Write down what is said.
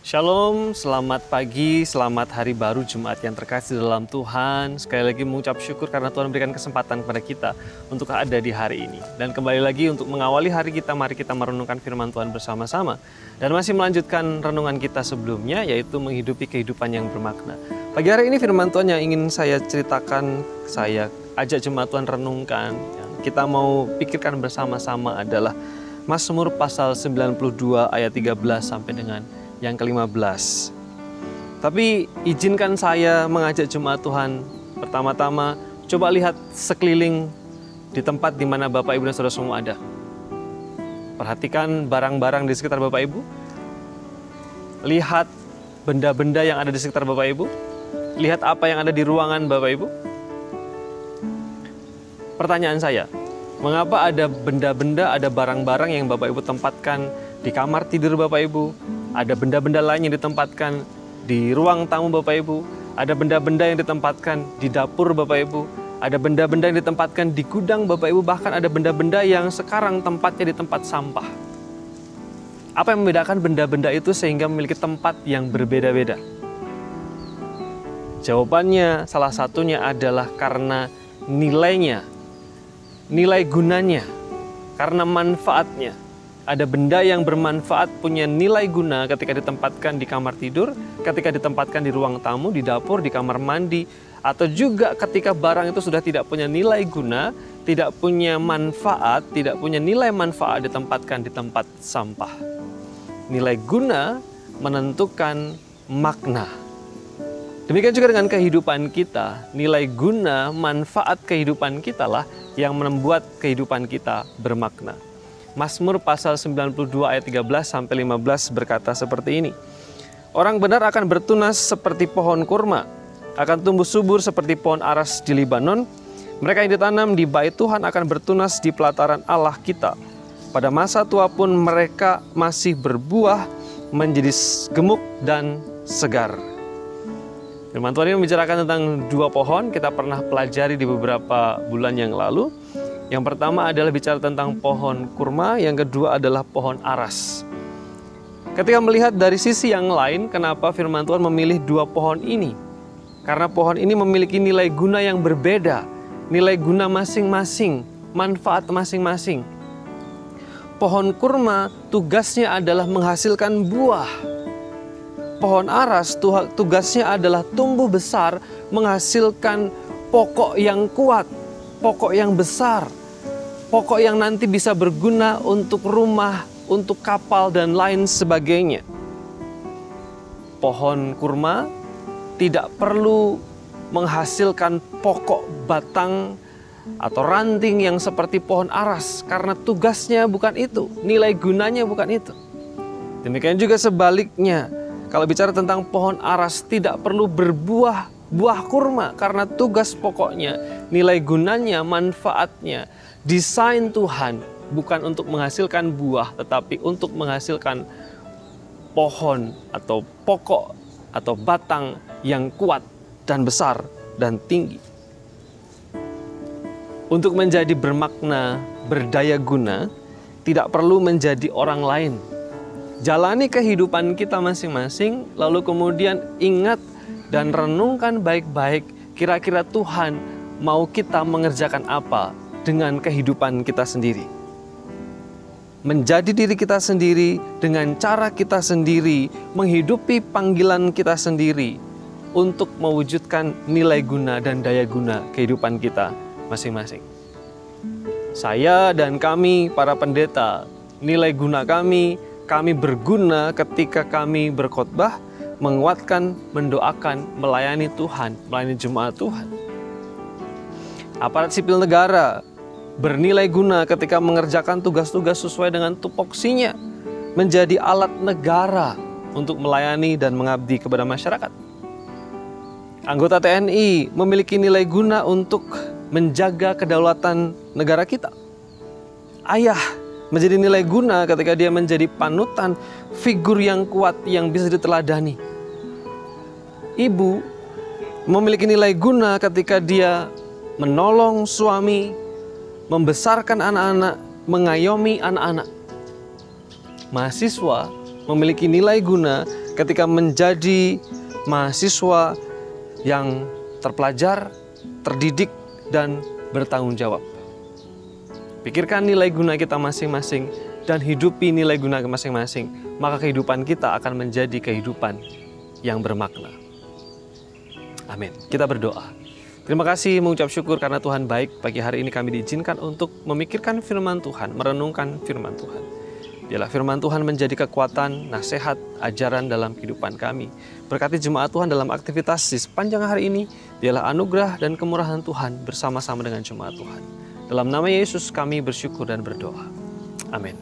Shalom, selamat pagi, selamat hari baru Jumat yang terkasih dalam Tuhan. Sekali lagi mengucap syukur karena Tuhan memberikan kesempatan kepada kita untuk ada di hari ini. Dan kembali lagi untuk mengawali hari kita, mari kita merenungkan firman Tuhan bersama-sama. Dan masih melanjutkan renungan kita sebelumnya, yaitu menghidupi kehidupan yang bermakna. Pagi hari ini firman Tuhan yang ingin saya ceritakan, saya ajak jemaat Tuhan renungkan, yang kita mau pikirkan bersama-sama adalah Mazmur pasal 92 ayat 13 sampai dengan yang ke-15. Tapi izinkan saya mengajak jemaat Tuhan pertama-tama coba lihat sekeliling di tempat di mana Bapak Ibu dan Saudara semua ada. Perhatikan barang-barang di sekitar Bapak Ibu. Lihat benda-benda yang ada di sekitar Bapak Ibu. Lihat apa yang ada di ruangan Bapak Ibu. Pertanyaan saya, mengapa ada benda-benda, ada barang-barang yang Bapak Ibu tempatkan di kamar tidur Bapak Ibu? Ada benda-benda lain yang ditempatkan di ruang tamu Bapak Ibu. Ada benda-benda yang ditempatkan di dapur Bapak Ibu. Ada benda-benda yang ditempatkan di gudang Bapak Ibu. Bahkan ada benda-benda yang sekarang tempatnya di tempat sampah. Apa yang membedakan benda-benda itu sehingga memiliki tempat yang berbeda-beda? Jawabannya salah satunya adalah karena nilainya, nilai gunanya, karena manfaatnya. Ada benda yang bermanfaat, punya nilai guna ketika ditempatkan di kamar tidur, ketika ditempatkan di ruang tamu, di dapur, di kamar mandi, atau juga ketika barang itu sudah tidak punya nilai guna, tidak punya manfaat, tidak punya nilai manfaat ditempatkan di tempat sampah. Nilai guna menentukan makna. Demikian juga dengan kehidupan kita, nilai guna, manfaat kehidupan kita lah yang membuat kehidupan kita bermakna. Mazmur pasal 92 ayat 13 sampai 15 berkata seperti ini. Orang benar akan bertunas seperti pohon kurma, akan tumbuh subur seperti pohon aras di Libanon. Mereka yang ditanam di bait Tuhan akan bertunas di pelataran Allah kita. Pada masa tua pun mereka masih berbuah, menjadi gemuk dan segar. Firman Tuhan ini membicarakan tentang dua pohon, kita pernah pelajari di beberapa bulan yang lalu. Yang pertama adalah bicara tentang pohon kurma, yang kedua adalah pohon aras. Ketika melihat dari sisi yang lain, kenapa firman Tuhan memilih dua pohon ini? Karena pohon ini memiliki nilai guna yang berbeda, nilai guna masing-masing, manfaat masing-masing. Pohon kurma tugasnya adalah menghasilkan buah. Pohon aras tugasnya adalah tumbuh besar, menghasilkan pokok yang kuat, pokok yang besar, pokok yang nanti bisa berguna untuk rumah, untuk kapal, dan lain sebagainya. Pohon kurma tidak perlu menghasilkan pokok batang atau ranting yang seperti pohon aras, karena tugasnya bukan itu, nilai gunanya bukan itu. Demikian juga sebaliknya, kalau bicara tentang pohon aras tidak perlu berbuah buah kurma, karena tugas pokoknya, nilai gunanya, manfaatnya, desain Tuhan bukan untuk menghasilkan buah, tetapi untuk menghasilkan pohon atau pokok atau batang yang kuat dan besar dan tinggi. Untuk menjadi bermakna, berdaya guna, tidak perlu menjadi orang lain. Jalani kehidupan kita masing-masing, lalu kemudian ingat dan renungkan baik-baik, kira-kira Tuhan mau kita mengerjakan apa dengan kehidupan kita sendiri. Menjadi diri kita sendiri dengan cara kita sendiri, menghidupi panggilan kita sendiri untuk mewujudkan nilai guna dan daya guna kehidupan kita masing-masing. Saya dan kami, para pendeta, nilai guna kami berguna ketika kami berkhotbah, menguatkan, mendoakan, melayani Tuhan, melayani jemaat Tuhan. Aparat sipil negara bernilai guna ketika mengerjakan tugas-tugas sesuai dengan tupoksinya, menjadi alat negara untuk melayani dan mengabdi kepada masyarakat. Anggota TNI memiliki nilai guna untuk menjaga kedaulatan negara kita. Ayah menjadi nilai guna ketika dia menjadi panutan, figur yang kuat yang bisa diteladani. Ibu memiliki nilai guna ketika dia menolong suami, membesarkan anak-anak, mengayomi anak-anak. Mahasiswa memiliki nilai guna ketika menjadi mahasiswa yang terpelajar, terdidik, dan bertanggung jawab. Pikirkan nilai guna kita masing-masing dan hidupi nilai guna masing-masing, maka kehidupan kita akan menjadi kehidupan yang bermakna. Amin. Kita berdoa. Terima kasih, mengucap syukur karena Tuhan baik. Pagi hari ini kami diizinkan untuk memikirkan firman Tuhan, merenungkan firman Tuhan. Biarlah firman Tuhan menjadi kekuatan, nasihat, ajaran dalam kehidupan kami. Berkati jemaat Tuhan dalam aktivitas di sepanjang hari ini. Biarlah anugerah dan kemurahan Tuhan bersama-sama dengan jemaat Tuhan. Dalam nama Yesus kami bersyukur dan berdoa. Amin.